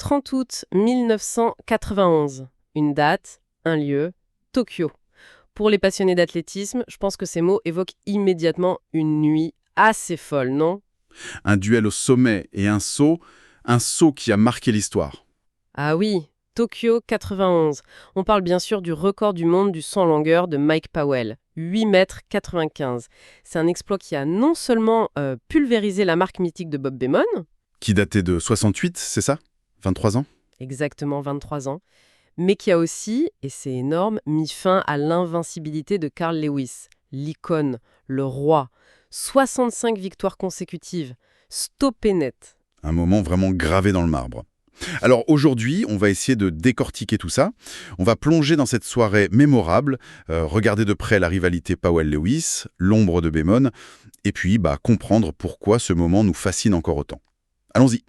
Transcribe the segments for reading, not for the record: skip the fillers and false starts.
30 août 1991. Une date, un lieu, Tokyo. Pour les passionnés d'athlétisme, je pense que ces mots évoquent immédiatement une nuit assez folle, non? Un duel au sommet et un saut qui a marqué l'histoire. Ah oui, Tokyo 91. On parle bien sûr du record du monde du saut en longueur de Mike Powell, 8 mètres 95. C'est un exploit qui a non seulement pulvérisé la marque mythique de Bob Beamon, Qui datait de 68, c'est ça? 23 ans? exactement 23 ans, mais qui a aussi, et c'est énorme, mis fin à l'invincibilité de Carl Lewis, l'icône, le roi. 65 victoires consécutives, stoppé net. Un moment vraiment gravé dans le marbre. Alors aujourd'hui, on va essayer de décortiquer tout ça. On va plonger dans cette soirée mémorable, regarder de près la rivalité Powell-Lewis, l'ombre de Beamon, et puis comprendre pourquoi ce moment nous fascine encore autant. Allons-y.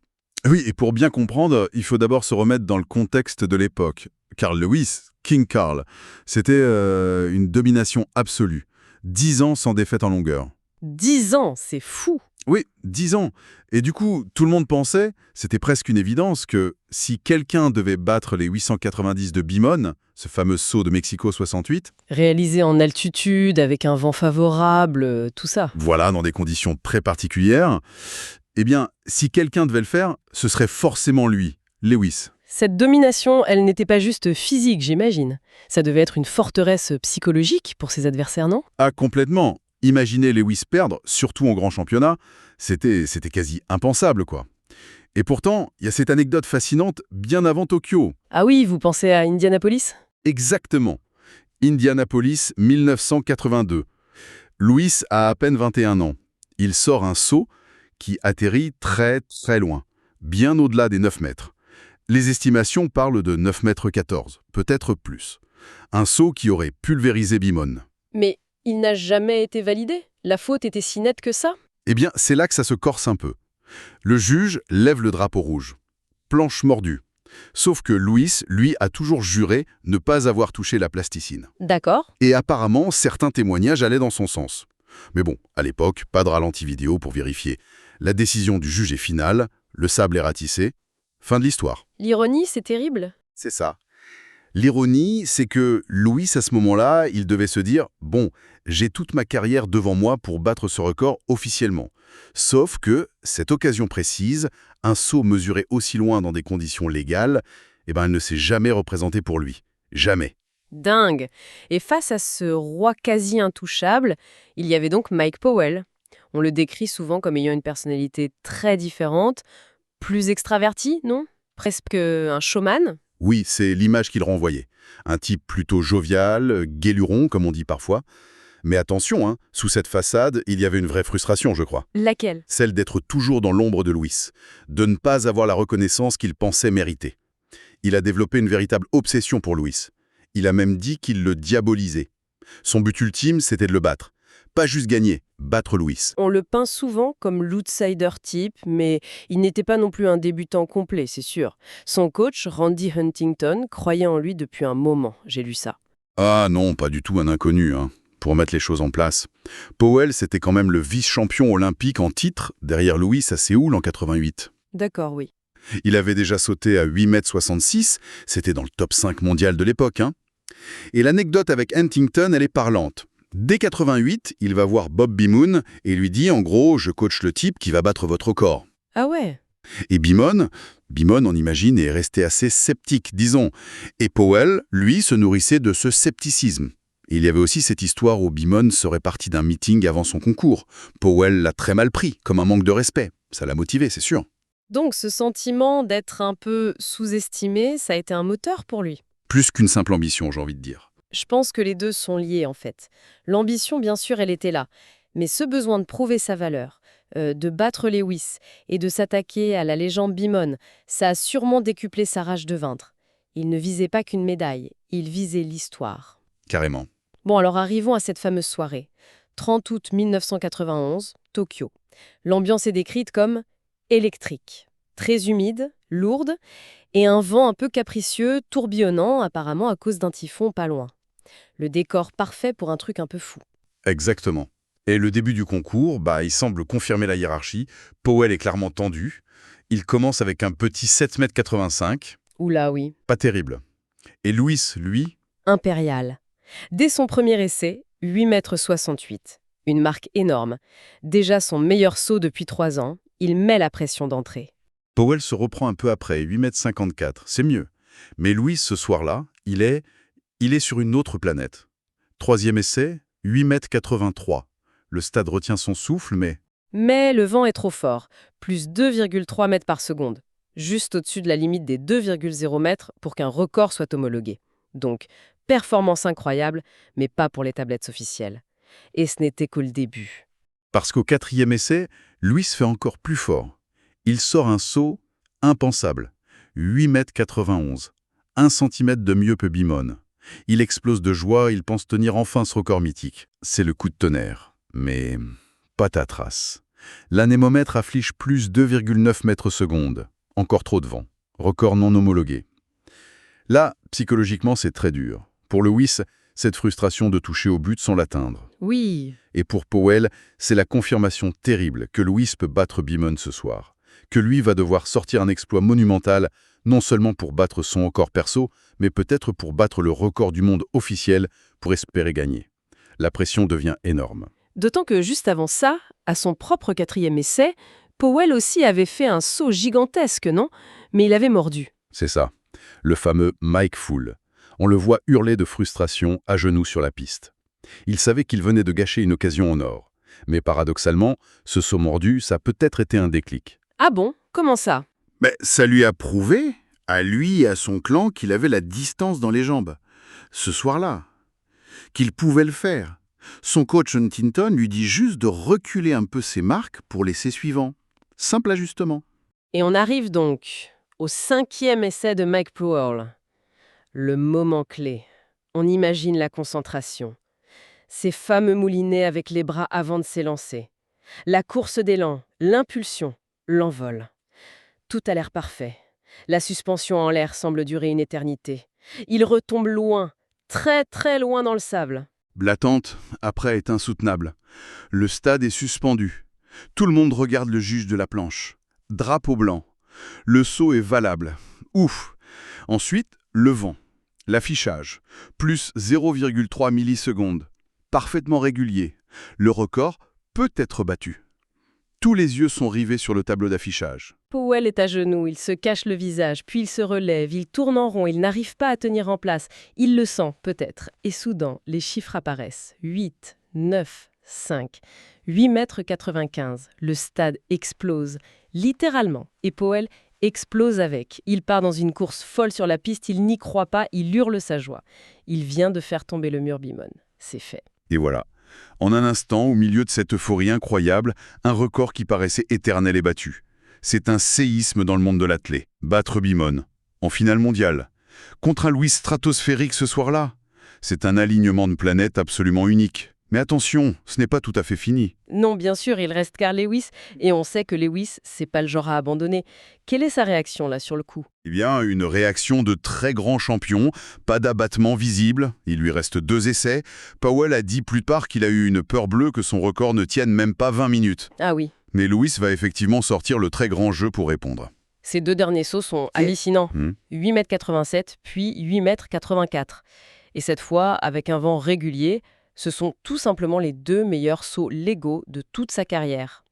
Oui, et pour bien comprendre, il faut d'abord se remettre dans le contexte de l'époque. Carl Lewis, King Carl, c'était une domination absolue. 10 ans sans défaite en longueur. 10 ans, c'est fou. Oui, 10 ans. Et du coup, tout le monde pensait, c'était presque une évidence, que si quelqu'un devait battre les 890 de Beamon, ce fameux saut de Mexico 68, Réalisé en altitude, avec un vent favorable, tout ça. voilà, dans des conditions très particulières, eh bien, si quelqu'un devait le faire, ce serait forcément lui, Lewis. Cette domination, elle n'était pas juste physique, j'imagine. Ça devait être une forteresse psychologique pour ses adversaires, non? Ah, complètement. Imaginer Lewis perdre, surtout en grand championnat, c'était quasi impensable, quoi. Et pourtant, il y a cette anecdote fascinante bien avant Tokyo. Ah oui, vous pensez à Indianapolis? Exactement. Indianapolis 1982. Lewis a à peine 21 ans. Il sort un saut qui atterrit très très loin, bien au-delà des 9 mètres. Les estimations parlent de 9 mètres 14, peut-être plus. Un saut qui aurait pulvérisé Beamon. Mais il n'a jamais été validé? La faute était si nette que ça? Eh bien, c'est là que ça se corse un peu. Le juge lève le drapeau rouge. Planche mordue. Sauf que Lewis, lui, a toujours juré ne pas avoir touché la plasticine. D'accord. Et apparemment, certains témoignages allaient dans son sens. Mais bon, à l'époque, pas de ralenti vidéo pour vérifier. La décision du juge est finale, le sable est ratissé. Fin de l'histoire. L'ironie, c'est terrible. C'est ça. L'ironie, c'est que Lewis, à ce moment-là, il devait se dire « Bon, j'ai toute ma carrière devant moi pour battre ce record officiellement. » Sauf que, cette occasion précise, un saut mesuré aussi loin dans des conditions légales, elle ne s'est jamais représentée pour lui. Jamais. Dingue. Et face à ce roi quasi intouchable, il y avait donc Mike Powell. On le décrit souvent comme ayant une personnalité très différente, plus extravertie, non? Presque un showman. Oui, c'est l'image qu'il renvoyait. Un type plutôt jovial, guéluron, comme on dit parfois. Mais attention, sous cette façade, il y avait une vraie frustration, je crois. Laquelle? Celle d'être toujours dans l'ombre de Lewis, de ne pas avoir la reconnaissance qu'il pensait mériter. Il a développé une véritable obsession pour Lewis. Il a même dit qu'il le diabolisait. Son but ultime, c'était de le battre. Pas juste gagner, battre Lewis. On le peint souvent comme l'outsider type, mais il n'était pas non plus un débutant complet, c'est sûr. Son coach, Randy Huntington, croyait en lui depuis un moment, j'ai lu ça. Ah non, pas du tout un inconnu, pour mettre les choses en place. Powell, c'était quand même le vice-champion olympique en titre, derrière Lewis à Séoul en 88. D'accord, oui. Il avait déjà sauté à 8,66 m, c'était dans le top 5 mondial de l'époque. Et l'anecdote avec Huntington, elle est parlante. Dès 88, il va voir Bob Beamon et lui dit en gros « Je coach le type qui va battre votre record ». Ah ouais? Et Beamon, on imagine, est resté assez sceptique, disons. Et Powell, lui, se nourrissait de ce scepticisme. Et il y avait aussi cette histoire où Beamon serait parti d'un meeting avant son concours. Powell l'a très mal pris, comme un manque de respect. Ça l'a motivé, c'est sûr. Donc ce sentiment d'être un peu sous-estimé, ça a été un moteur pour lui. Plus qu'une simple ambition, j'ai envie de dire. Je pense que les deux sont liés en fait. L'ambition, bien sûr, elle était là. Mais ce besoin de prouver sa valeur, de battre Lewis et de s'attaquer à la légende Beamon, ça a sûrement décuplé sa rage de vaincre. Il ne visait pas qu'une médaille, il visait l'histoire. Carrément. Bon, alors arrivons à cette fameuse soirée. 30 août 1991, Tokyo. L'ambiance est décrite comme électrique, très humide, lourde, et un vent un peu capricieux, tourbillonnant, apparemment à cause d'un typhon pas loin. Le décor parfait pour un truc un peu fou. Exactement. Et le début du concours, il semble confirmer la hiérarchie. Powell est clairement tendu. Il commence avec un petit 7,85 m, Oula, oui. pas terrible. Et Lewis, lui, Impérial. Dès son premier essai, 8,68 m. Une marque énorme. Déjà son meilleur saut depuis 3 ans, il met la pression d'entrée. Powell se reprend un peu après, 8,54 m, c'est mieux. Mais Lewis, ce soir-là, il est sur une autre planète. Troisième essai, 8,83 m. Le stade retient son souffle, mais Mais le vent est trop fort, plus 2,3 mètres par seconde, juste au-dessus de la limite des 2,0 mètres pour qu'un record soit homologué. Donc, performance incroyable, mais pas pour les tablettes officielles. Et ce n'était que le début. parce qu'au quatrième essai, Lewis fait encore plus fort. Il sort un saut impensable, 8,91 m, 1 cm de mieux que Beamon. Il explose de joie, il pense tenir enfin ce record mythique. C'est le coup de tonnerre. Mais patatras. L'anémomètre affiche plus 2,9 mètres secondes. Encore trop de vent. Record non homologué. Là, psychologiquement, c'est très dur. Pour Lewis, cette frustration de toucher au but sans l'atteindre. Oui, Et pour Powell, c'est la confirmation terrible que Lewis peut battre Beamon ce soir. Que lui va devoir sortir un exploit monumental, non seulement pour battre son record perso, mais peut-être pour battre le record du monde officiel pour espérer gagner. La pression devient énorme. d'autant que juste avant ça, à son propre quatrième essai, Powell aussi avait fait un saut gigantesque, non? Mais il avait mordu. C'est ça, le fameux Mike Fool. On le voit hurler de frustration à genoux sur la piste. Il savait qu'il venait de gâcher une occasion en or. Mais paradoxalement, ce saut mordu, ça a peut-être été un déclic. Ah bon? Comment ça? Mais ça lui a prouvé, à lui et à son clan, qu'il avait la distance dans les jambes. Ce soir-là. Qu'il pouvait le faire. Son coach Huntington lui dit juste de reculer un peu ses marques pour l'essai suivant. Simple ajustement. Et on arrive donc au 5e essai de Mike Powell. Le moment clé. On imagine la concentration. Ces fameux moulinets avec les bras avant de s'élancer. La course d'élan, l'impulsion, l'envol. Tout a l'air parfait. La suspension en l'air semble durer une éternité. Il retombe loin, très très loin dans le sable. L'attente, après, est insoutenable. Le stade est suspendu. Tout le monde regarde le juge de la planche. Drapeau blanc. Le saut est valable. Ouf. Ensuite, le vent. L'affichage. Plus 0,3 millisecondes. Parfaitement régulier. Le record peut être battu. Tous les yeux sont rivés sur le tableau d'affichage. Powell est à genoux, il se cache le visage, puis il se relève, il tourne en rond, il n'arrive pas à tenir en place. Il le sent, peut-être. Et soudain, les chiffres apparaissent. 8, 9, 5, 8,95 m. Le stade explose, littéralement. Et Powell explose avec. Il part dans une course folle sur la piste, il n'y croit pas, il hurle sa joie. Il vient de faire tomber le mur Beamon. C'est fait. Et voilà. En un instant, au milieu de cette euphorie incroyable, un record qui paraissait éternel est battu. C'est un séisme dans le monde de l'athlé. Battre Beamon, en finale mondiale. Contre un Lewis stratosphérique ce soir-là. C'est un alignement de planètes absolument unique. Mais attention, ce n'est pas tout à fait fini. Non, bien sûr, il reste Carl Lewis, et on sait que Lewis, c'est pas le genre à abandonner. Quelle est sa réaction, là, sur le coup? Eh bien, une réaction de très grand champion, pas d'abattement visible, il lui reste 2 essais. Powell a dit plus tard qu'il a eu une peur bleue que son record ne tienne même pas 20 minutes. Ah oui, Mais Lewis va effectivement sortir le très grand jeu pour répondre. ces 2 derniers sauts sont hallucinants. 8,87 m, puis 8,84 m. Et cette fois, avec un vent régulier, ce sont tout simplement les 2 meilleurs sauts légaux de toute sa carrière.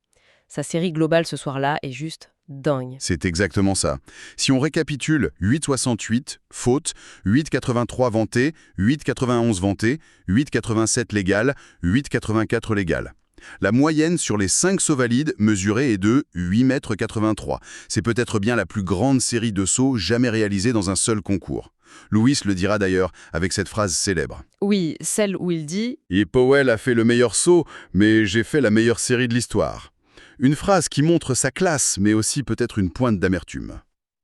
Sa série globale ce soir-là est juste dingue. C'est exactement ça. Si on récapitule, 8,68, faute, 8,83 vanté, 8,91 vanté, 8,87 légal, 8,84 légal. La moyenne sur les 5 sauts valides mesurés est de 8,83 m. C'est peut-être bien la plus grande série de sauts jamais réalisée dans un seul concours. Lewis le dira d'ailleurs avec cette phrase célèbre. Oui, celle où il dit « Et Powell a fait le meilleur saut, mais j'ai fait la meilleure série de l'histoire. » Une phrase qui montre sa classe, mais aussi peut-être une pointe d'amertume.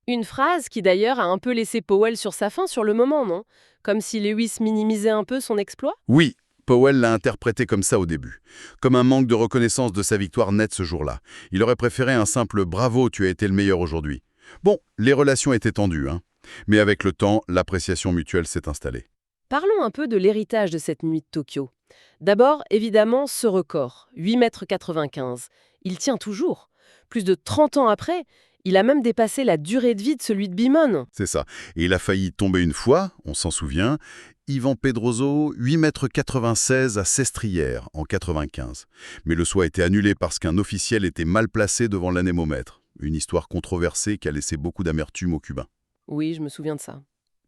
une phrase qui d'ailleurs a un peu laissé Powell sur sa faim sur le moment, non? Comme si Lewis minimisait un peu son exploit? Oui, Powell l'a interprété comme ça au début, comme un manque de reconnaissance de sa victoire nette ce jour-là. Il aurait préféré un simple « bravo, tu as été le meilleur aujourd'hui ». Bon, les relations étaient tendues, hein. Mais avec le temps, l'appréciation mutuelle s'est installée. Parlons un peu de l'héritage de cette nuit de Tokyo. D'abord, évidemment, ce record, 8,95 m. Il tient toujours. Plus de 30 ans après, Il a même dépassé la durée de vie de celui de Bimon. C'est ça. Et il a failli tomber une fois, on s'en souvient, Ivan Pedroso, 8,96 m à Sestrières, en 95. Mais le saut a été annulé parce qu'un officiel était mal placé devant l'anémomètre. Une histoire controversée qui a laissé beaucoup d'amertume aux Cubains. Oui, je me souviens de ça.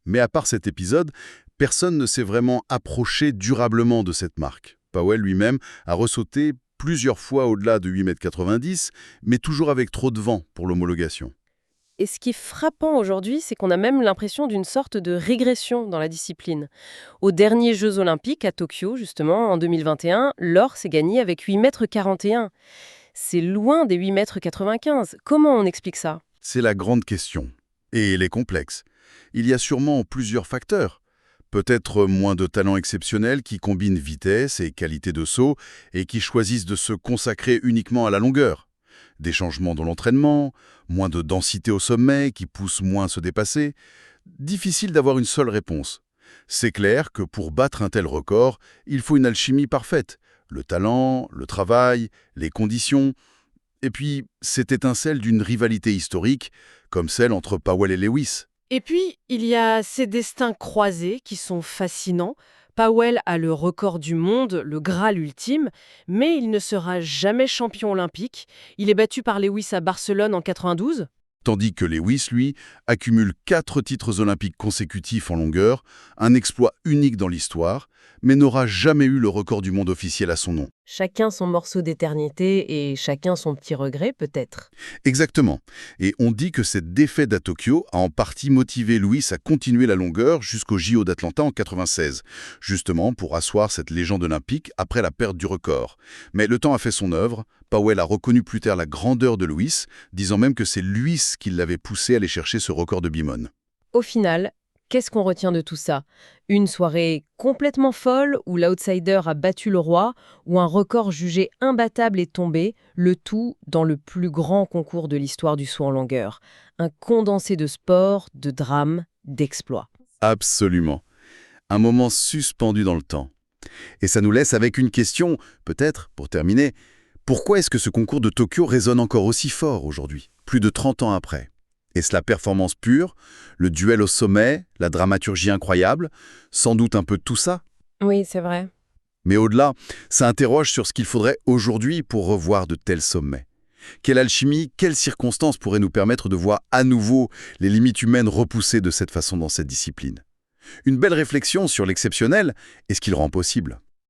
Mais à part cet épisode, personne ne s'est vraiment approché durablement de cette marque. Powell lui-même a ressauté plusieurs fois au-delà de 8,90 m, mais toujours avec trop de vent pour l'homologation. Et ce qui est frappant aujourd'hui, c'est qu'on a même l'impression d'une sorte de régression dans la discipline. Aux derniers Jeux Olympiques à Tokyo, justement, en 2021, l'or s'est gagné avec 8,41 m. C'est loin des 8,95 m. Comment on explique ça? C'est la grande question. Et elle est complexe. Il y a sûrement plusieurs facteurs. Peut-être moins de talents exceptionnels qui combinent vitesse et qualité de saut et qui choisissent de se consacrer uniquement à la longueur. Des changements dans l'entraînement, moins de densité au sommet qui pousse moins à se dépasser. Difficile d'avoir une seule réponse. C'est clair que pour battre un tel record, il faut une alchimie parfaite. Le talent, le travail, les conditions. Et puis, cette étincelle d'une rivalité historique, comme celle entre Powell et Lewis. Et puis, il y a ces destins croisés qui sont fascinants. Powell a le record du monde, le Graal ultime, mais il ne sera jamais champion olympique. Il est battu par Lewis à Barcelone en 92. Tandis que Lewis, lui, accumule 4 titres olympiques consécutifs en longueur, un exploit unique dans l'histoire, mais n'aura jamais eu le record du monde officiel à son nom. Chacun son morceau d'éternité et chacun son petit regret, peut-être. Exactement. Et on dit que cette défaite à Tokyo a en partie motivé Lewis à continuer la longueur jusqu'au JO d'Atlanta en 96, justement pour asseoir cette légende olympique après la perte du record. Mais le temps a fait son œuvre. Powell a reconnu plus tard la grandeur de Lewis, disant même que c'est Lewis qui l'avait poussé à aller chercher ce record de Bimon. Au final, qu'est-ce qu'on retient de tout ça? Une soirée complètement folle où l'outsider a battu le roi, ou un record jugé imbattable est tombé, le tout dans le plus grand concours de l'histoire du saut en longueur. Un condensé de sport, de drame, d'exploits. Absolument. Un moment suspendu dans le temps. Et ça nous laisse avec une question, peut-être, pour terminer. Pourquoi est-ce que ce concours de Tokyo résonne encore aussi fort aujourd'hui, plus de 30 ans après? Est-ce la performance pure, le duel au sommet, la dramaturgie incroyable? Sans doute un peu de tout ça. Oui, c'est vrai. Mais au-delà, ça interroge sur ce qu'il faudrait aujourd'hui pour revoir de tels sommets. Quelle alchimie, quelles circonstances pourraient nous permettre de voir à nouveau les limites humaines repoussées de cette façon dans cette discipline? Une belle réflexion sur l'exceptionnel et ce qu'il rend possible.